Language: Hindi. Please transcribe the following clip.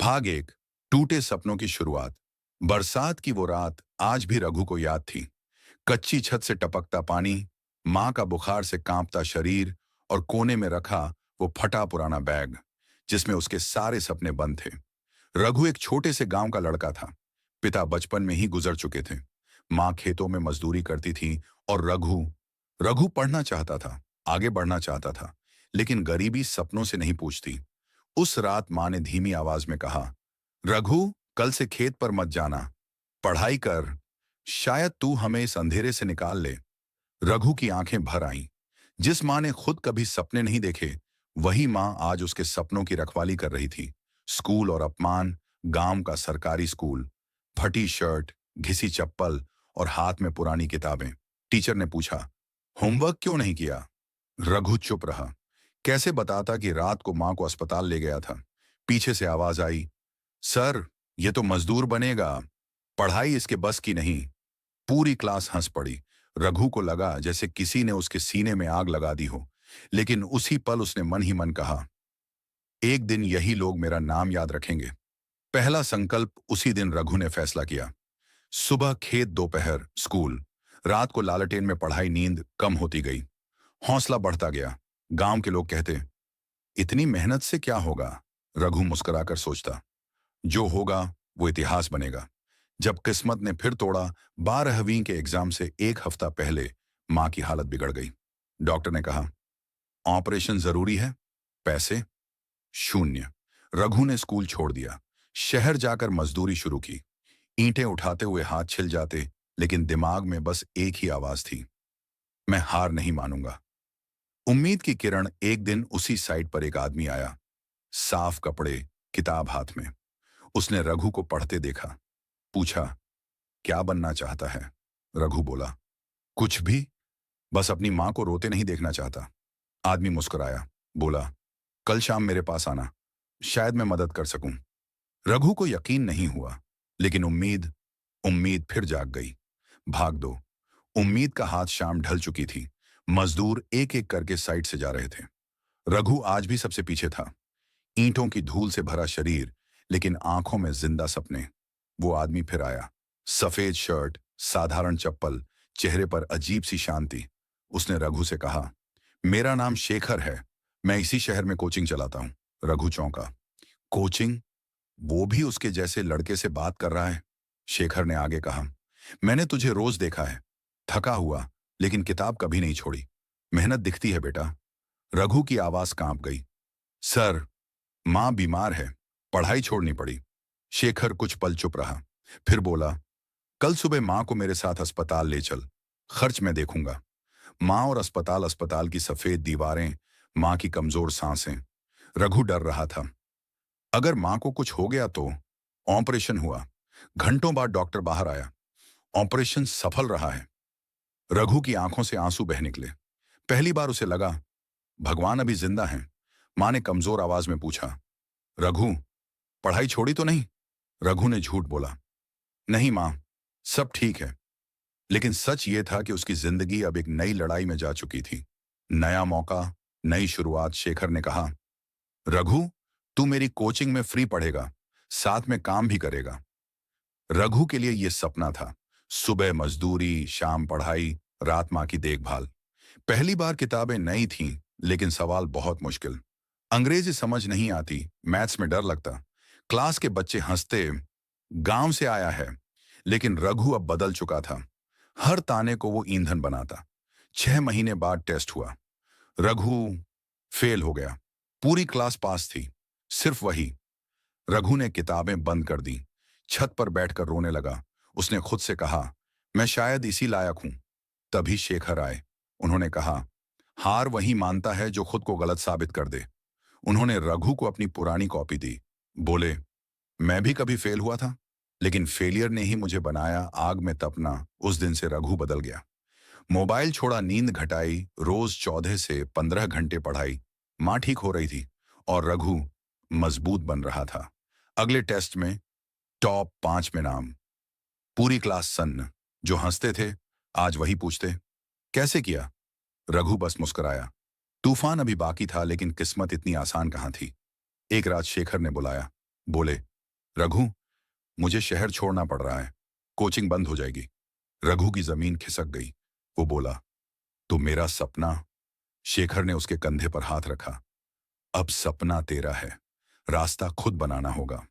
भाग एक। टूटे सपनों की शुरुआत। बरसात की वो रात आज भी रघु को याद थी। कच्ची छत से टपकता पानी, माँ का बुखार से कांपता शरीर और कोने में रखा वो फटा पुराना बैग जिसमें उसके सारे सपने बंद थे। रघु एक छोटे से गांव का लड़का था। पिता बचपन में ही गुजर चुके थे। माँ खेतों में मजदूरी करती थी और रघु रघु पढ़ना चाहता था, आगे बढ़ना चाहता था, लेकिन गरीबी सपनों से नहीं पूछती। उस रात माँ ने धीमी आवाज में कहा, रघु, कल से खेत पर मत जाना, पढ़ाई कर, शायद तू हमें इस अंधेरे से निकाल ले। रघु की आंखें भर आईं। जिस माँ ने खुद कभी सपने नहीं देखे, वही माँ आज उसके सपनों की रखवाली कर रही थी। स्कूल और अपमान, गांव का सरकारी स्कूल, फटी शर्ट, घिसी चप्पल और हाथ में पुरानी किताबें। टीचर ने पूछा, होमवर्क क्यों नहीं किया? रघु चुप रहा। कैसे बताता कि रात को माँ को अस्पताल ले गया था। पीछे से आवाज आई, सर, ये तो मजदूर बनेगा, पढ़ाई इसके बस की नहीं। पूरी क्लास हंस पड़ी। रघु को लगा जैसे किसी ने उसके सीने में आग लगा दी हो, लेकिन उसी पल उसने मन ही मन कहा, एक दिन यही लोग मेरा नाम याद रखेंगे। पहला संकल्प उसी दिन रघु ने फैसला किया। सुबह खेत, दोपहर स्कूल, रात को लालटेन में पढ़ाई। नींद कम होती गई, हौसला बढ़ता गया। गांव के लोग कहते, इतनी मेहनत से क्या होगा? रघु मुस्कुराकर सोचता, जो होगा वो इतिहास बनेगा। जब किस्मत ने फिर तोड़ा, 12वीं के एग्जाम से एक हफ्ता पहले मां की हालत बिगड़ गई। डॉक्टर ने कहा, ऑपरेशन जरूरी है। पैसे शून्य। रघु ने स्कूल छोड़ दिया, शहर जाकर मजदूरी शुरू की। ईंटें उठाते हुए हाथ छिल जाते, लेकिन दिमाग में बस एक ही आवाज थी, मैं हार नहीं मानूंगा। उम्मीद की किरण। एक दिन उसी साइट पर एक आदमी आया, साफ कपड़े, किताब हाथ में। उसने रघु को पढ़ते देखा, पूछा, क्या बनना चाहता है? रघु बोला, कुछ भी, बस अपनी मां को रोते नहीं देखना चाहता। आदमी मुस्कुराया, बोला, कल शाम मेरे पास आना, शायद मैं मदद कर सकूं। रघु को यकीन नहीं हुआ, लेकिन उम्मीद उम्मीद फिर जाग गई। भाग दो। उम्मीद का हाथ शाम ढल चुकी थी। मजदूर एक एक करके साइड से जा रहे थे। रघु आज भी सबसे पीछे था। ईंटों की धूल से भरा शरीर, लेकिन आंखों में जिंदा सपने। वो आदमी फिर आया, सफेद शर्ट, साधारण चप्पल, चेहरे पर अजीब सी शांति। उसने रघु से कहा, मेरा नाम शेखर है, मैं इसी शहर में कोचिंग चलाता हूं। रघु चौंका। कोचिंग? वो भी उसके जैसे लड़के से बात कर रहा है। शेखर ने आगे कहा, मैंने तुझे रोज देखा है, थका हुआ, लेकिन किताब कभी नहीं छोड़ी। मेहनत दिखती है बेटा। रघु की आवाज कांप गई। सर, मां बीमार है, पढ़ाई छोड़नी पड़ी। शेखर कुछ पल चुप रहा, फिर बोला, कल सुबह मां को मेरे साथ अस्पताल ले चल, खर्च मैं देखूंगा। मां और अस्पताल, अस्पताल की सफेद दीवारें, मां की कमजोर सांसें। रघु डर रहा था, अगर मां को कुछ हो गया तो? ऑपरेशन हुआ। घंटों बाद डॉक्टर बाहर आया, ऑपरेशन सफल रहा है। रघु की आंखों से आंसू बह निकले। पहली बार उसे लगा, भगवान अभी जिंदा है। मां ने कमजोर आवाज में पूछा, रघु, पढ़ाई छोड़ी तो नहीं? रघु ने झूठ बोला, नहीं मां, सब ठीक है। लेकिन सच ये था कि उसकी जिंदगी अब एक नई लड़ाई में जा चुकी थी। नया मौका, नई शुरुआत। शेखर ने कहा, रघु, तू मेरी कोचिंग में फ्री पढ़ेगा, साथ में काम भी करेगा। रघु के लिए यह सपना था, सुबह मजदूरी, शाम पढ़ाई, रात मां की देखभाल। पहली बार किताबें नई थीं, लेकिन सवाल बहुत मुश्किल। अंग्रेजी समझ नहीं आती, मैथ्स में डर लगता। क्लास के बच्चे हंसते, गांव से आया है। लेकिन रघु अब बदल चुका था। हर ताने को वो ईंधन बनाता। 6 महीने बाद टेस्ट हुआ। रघु फेल हो गया। पूरी क्लास पास थी, सिर्फ वही। रघु ने किताबें बंद कर दी, छत पर बैठकर रोने लगा। उसने खुद से कहा, मैं शायद इसी लायक हूं। तभी शेखर आए। उन्होंने कहा, हार वही मानता है जो खुद को गलत साबित कर दे। उन्होंने रघु को अपनी पुरानी कॉपी दी। बोले, मैं भी कभी फेल हुआ था, लेकिन फेलियर ने ही मुझे बनाया। आग में तपना। उस दिन से रघु बदल गया। मोबाइल छोड़ा, नींद घटाई, रोज 14 से 15 घंटे पढ़ाई। मां ठीक हो रही थी और रघु मजबूत बन रहा था। अगले टेस्ट में टॉप 5 में नाम। पूरी क्लास सन्न। जो हंसते थे आज वही पूछते, कैसे किया? रघु बस मुस्कुराया। तूफान अभी बाकी था, लेकिन किस्मत इतनी आसान कहाँ थी। एक रात शेखर ने बुलाया। बोले, रघु, मुझे शहर छोड़ना पड़ रहा है, कोचिंग बंद हो जाएगी। रघु की जमीन खिसक गई। वो बोला, तो मेरा सपना? शेखर ने उसके कंधे पर हाथ रखा। अब सपना तेरा है, रास्ता खुद बनाना होगा।